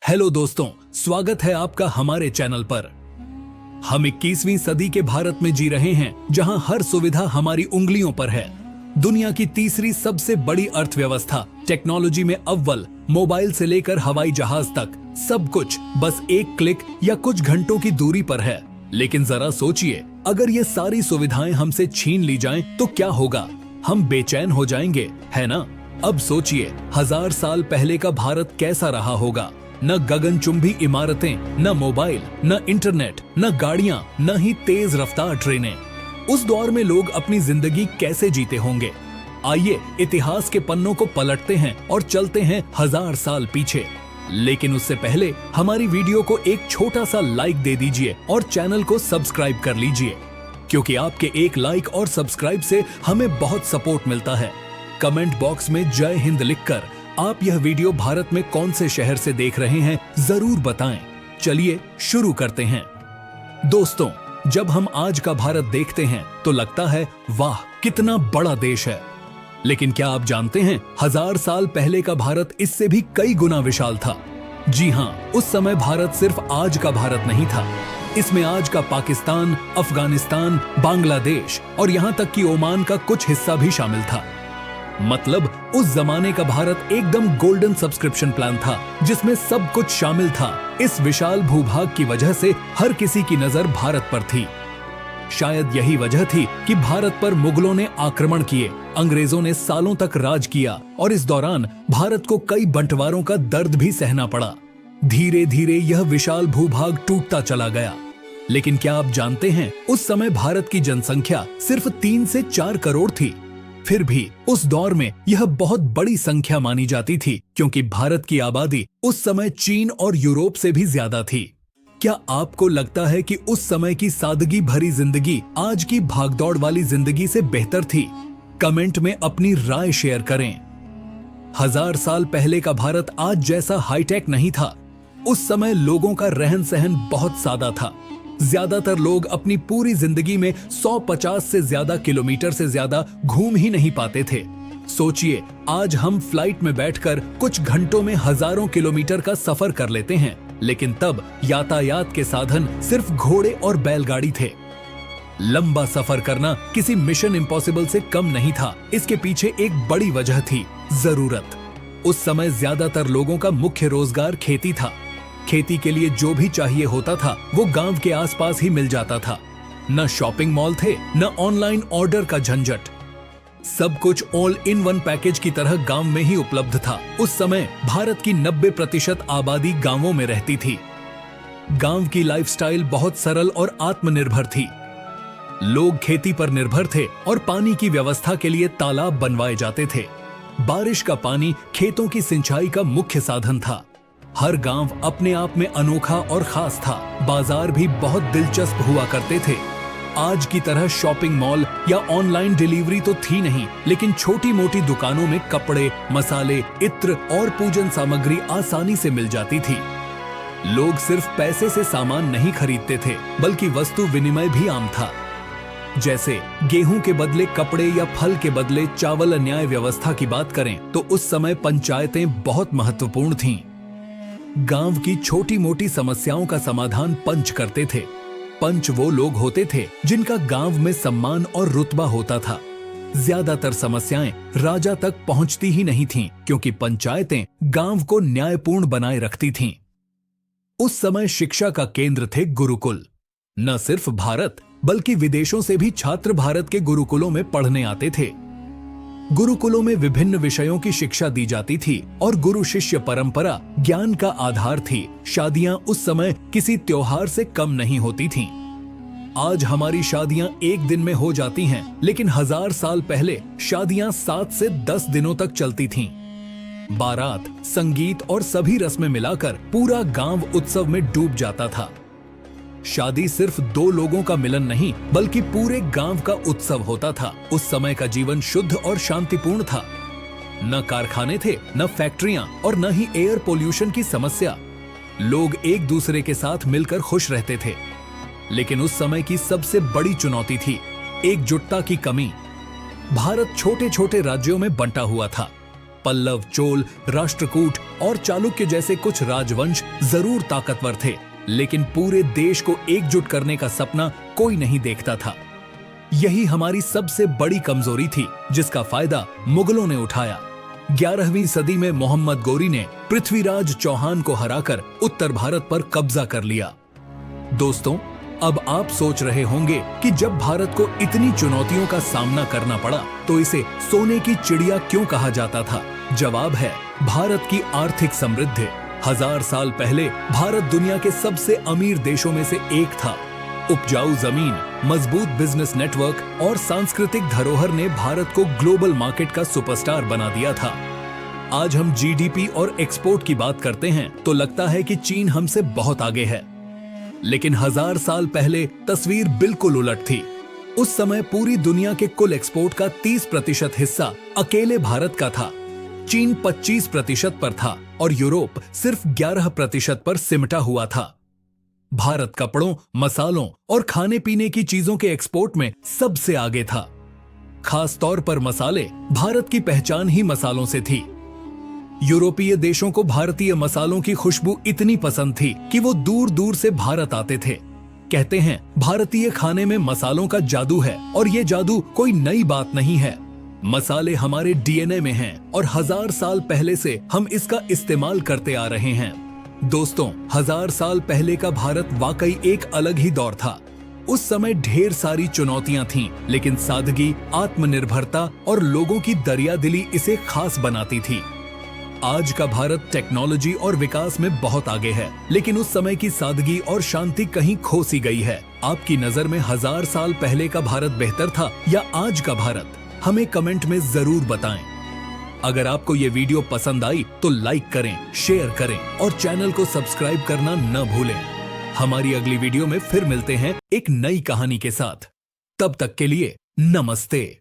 Hello दोस्तों, स्वागत है आपका हमारे चैनल पर। हम 21वीं सदी के भारत में जी रहे हैं, जहां हर सुविधा हमारी उंगलियों पर है। दुनिया की तीसरी सबसे बड़ी अर्थव्यवस्था, टेक्नोलॉजी में अव्वल, मोबाइल से लेकर हवाई जहाज तक, सब कुछ बस एक क्लिक या कुछ घंटों की दूरी पर है। लेकिन जरा सोचिए, अगर ये सारी सुविधाएं हमसे छीन ली जाएं तो क्या होगा? हम बेचैन हो जाएंगे, है ना? अब सोचिए, 1000 साल पहले का भारत कैसा रहा होगा। न गगनचुंबी इमारतें, न मोबाइल, न इंटरनेट, न गाड़ियां, न ही तेज रफ्तार ट्रेनें। उस दौर में लोग अपनी जिंदगी कैसे जीते होंगे? आइए इतिहास के पन्नों को पलटते हैं और चलते हैं 1000 साल पीछे। लेकिन उससे पहले हमारी वीडियो को एक छोटा सा लाइक दे दीजिए और चैनल को सब्सक्राइब कर लीजिए, क्योंकि आपके एक लाइक और सब्सक्राइब से हमें बहुत सपोर्ट मिलता है। कमेंट बॉक्स में जय हिंद लिखकर आप यह वीडियो भारत में कौन से शहर से देख रहे हैं जरूर बताएं। चलिए शुरू करते हैं। दोस्तों, जब हम आज का भारत देखते हैं तो लगता है वाह कितना बड़ा देश है। लेकिन क्या आप जानते हैं, 1000 साल पहले का भारत इससे भी कई गुना विशाल था। जी हां, उस समय भारत सिर्फ आज का भारत नहीं था। इसमें आज का पाकिस्तान, अफगानिस्तान, बांग्लादेश और यहां तक कि ओमान का कुछ हिस्सा भी शामिल था। मतलब उस जमाने का भारत एकदम गोल्डन सब्सक्रिप्शन प्लान था, जिसमें सब कुछ शामिल था। इस विशाल भूभाग की वजह से हर किसी की नजर भारत पर थी। शायद यही वजह थी कि भारत पर मुगलों ने आक्रमण किए, अंग्रेजों ने सालों तक राज किया और इस दौरान भारत को कई बंटवारों का दर्द भी सहना पड़ा। धीरे धीरे यह विशाल भूभाग टूटता चला गया। लेकिन क्या आप जानते हैं, उस समय भारत की जनसंख्या सिर्फ 3 से 4 करोड़ थी। फिर भी उस दौर में यह बहुत बड़ी संख्या मानी जाती थी, क्योंकि भारत की आबादी उस समय चीन और यूरोप से भी ज्यादा थी। क्या आपको लगता है कि उस समय की सादगी भरी जिंदगी आज की भागदौड़ वाली जिंदगी से बेहतर थी? कमेंट में अपनी राय शेयर करें। 1000 साल पहले का भारत आज जैसा हाईटेक नहीं था। उस समय लोगों का रहन सहन बहुत सादा था। ज्यादातर लोग अपनी पूरी जिंदगी में 150 से ज्यादा किलोमीटर से ज्यादा घूम ही नहीं पाते थे। सोचिए, आज हम फ्लाइट में बैठकर कुछ घंटों में हजारों किलोमीटर का सफर कर लेते हैं, लेकिन तब यातायात के साधन सिर्फ घोड़े और बैलगाड़ी थे। लंबा सफर करना किसी मिशन इम्पॉसिबल से कम नहीं था। इसके पीछे एक बड़ी वजह थी, जरूरत। उस समय ज्यादातर लोगों का मुख्य रोजगार खेती था। खेती के लिए जो भी चाहिए होता था वो गांव के आसपास ही मिल जाता था। न शॉपिंग मॉल थे, न ऑनलाइन ऑर्डर का झंझट। सब कुछ ऑल इन वन पैकेज की तरह गांव में ही उपलब्ध था। उस समय भारत की 90% आबादी गांवों में रहती थी। गांव की लाइफस्टाइल बहुत सरल और आत्मनिर्भर थी। लोग खेती पर निर्भर थे और पानी की व्यवस्था के लिए तालाब बनवाए जाते थे। बारिश का पानी खेतों की सिंचाई का मुख्य साधन था। हर गांव अपने आप में अनोखा और खास था। बाजार भी बहुत दिलचस्प हुआ करते थे। आज की तरह शॉपिंग मॉल या ऑनलाइन डिलीवरी तो थी नहीं, लेकिन छोटी मोटी दुकानों में कपड़े, मसाले, इत्र और पूजन सामग्री आसानी से मिल जाती थी। लोग सिर्फ पैसे से सामान नहीं खरीदते थे, बल्कि वस्तु विनिमय भी आम था। जैसे गेहूं के बदले कपड़े या फल के बदले चावल। न्याय व्यवस्था की बात करें तो उस समय पंचायतें बहुत महत्वपूर्ण थीं। गांव की छोटी मोटी समस्याओं का समाधान पंच करते थे। पंच वो लोग होते थे जिनका गांव में सम्मान और रुतबा होता था। ज्यादातर समस्याएं राजा तक पहुंचती ही नहीं थीं, क्योंकि पंचायतें गांव को न्यायपूर्ण बनाए रखती थीं। उस समय शिक्षा का केंद्र थे गुरुकुल। न सिर्फ भारत बल्कि विदेशों से भी छात्र भारत के गुरुकुलों में पढ़ने आते थे। गुरुकुलों में विभिन्न विषयों की शिक्षा दी जाती थी और गुरु शिष्य परंपरा ज्ञान का आधार थी। शादियां उस समय किसी त्योहार से कम नहीं होती थीं। आज हमारी शादियां एक दिन में हो जाती हैं, लेकिन 1000 साल पहले शादियां 7 से 10 दिनों तक चलती थीं। बारात, संगीत और सभी रस्में मिलाकर पूरा गांव उत्सव में डूब जाता था। शादी सिर्फ 2 लोगों का मिलन नहीं, बल्कि पूरे गांव का उत्सव होता था। उस समय का जीवन शुद्ध और शांतिपूर्ण था। न कारखाने थे, न फैक्ट्रियां और न ही एयर पोल्यूशन की समस्या। लोग एक दूसरे के साथ मिलकर खुश रहते थे। लेकिन उस समय की सबसे बड़ी चुनौती थी एकजुटता की कमी। भारत छोटे छोटे राज्यों में बंटा हुआ था। पल्लव, चोल, राष्ट्रकूट और चालुक्य जैसे कुछ राजवंश जरूर ताकतवर थे, लेकिन पूरे देश को एकजुट करने का सपना कोई नहीं देखता था। यही हमारी सबसे बड़ी कमजोरी थी, जिसका फायदा मुगलों ने उठाया। 11वीं सदी में मोहम्मद गोरी ने पृथ्वीराज चौहान को हराकर उत्तर भारत पर कब्जा कर लिया। दोस्तों, अब आप सोच रहे होंगे कि जब भारत को इतनी चुनौतियों का सामना करना पड़ा तो इसे सोने की चिड़िया क्यों कहा जाता था? जवाब है भारत की आर्थिक समृद्धि। 1000 साल पहले भारत दुनिया के सबसे अमीर देशों में से एक था। उपजाऊ जमीन, मजबूत बिजनेस नेटवर्क और सांस्कृतिक धरोहर ने भारत को ग्लोबल मार्केट का सुपरस्टार बना दिया था। आज हम जीडीपी और एक्सपोर्ट की बात करते हैं तो लगता है कि चीन हमसे बहुत आगे है, लेकिन 1000 साल पहले तस्वीर बिल्कुल उलट थी। उस समय पूरी दुनिया के कुल एक्सपोर्ट का 30% हिस्सा अकेले भारत का था। चीन 25% पर था और यूरोप सिर्फ 11% पर सिमटा हुआ था। भारत कपड़ों, मसालों और खाने पीने की चीजों के एक्सपोर्ट में सबसे आगे था। खास तौर पर मसाले, भारत की पहचान ही मसालों से थी। यूरोपीय देशों को भारतीय मसालों की खुशबू इतनी पसंद थी कि वो दूर दूर से भारत आते थे। कहते हैं भारतीय खाने में मसालों का जादू है, और ये जादू कोई नई बात नहीं है। मसाले हमारे डीएनए में हैं और 1000 साल पहले से हम इसका इस्तेमाल करते आ रहे हैं। दोस्तों, 1000 साल पहले का भारत वाकई एक अलग ही दौर था। उस समय ढेर सारी चुनौतियां थीं, लेकिन सादगी, आत्मनिर्भरता और लोगों की दरियादिली इसे खास बनाती थी। आज का भारत टेक्नोलॉजी और विकास में बहुत आगे है, लेकिन उस समय की सादगी और शांति कहीं खो सी गई है। आपकी नजर में 1000 साल पहले का भारत बेहतर था या आज का भारत? हमें कमेंट में जरूर बताएं। अगर आपको ये वीडियो पसंद आई तो लाइक करें, शेयर करें और चैनल को सब्सक्राइब करना न भूलें। हमारी अगली वीडियो में फिर मिलते हैं एक नई कहानी के साथ। तब तक के लिए नमस्ते।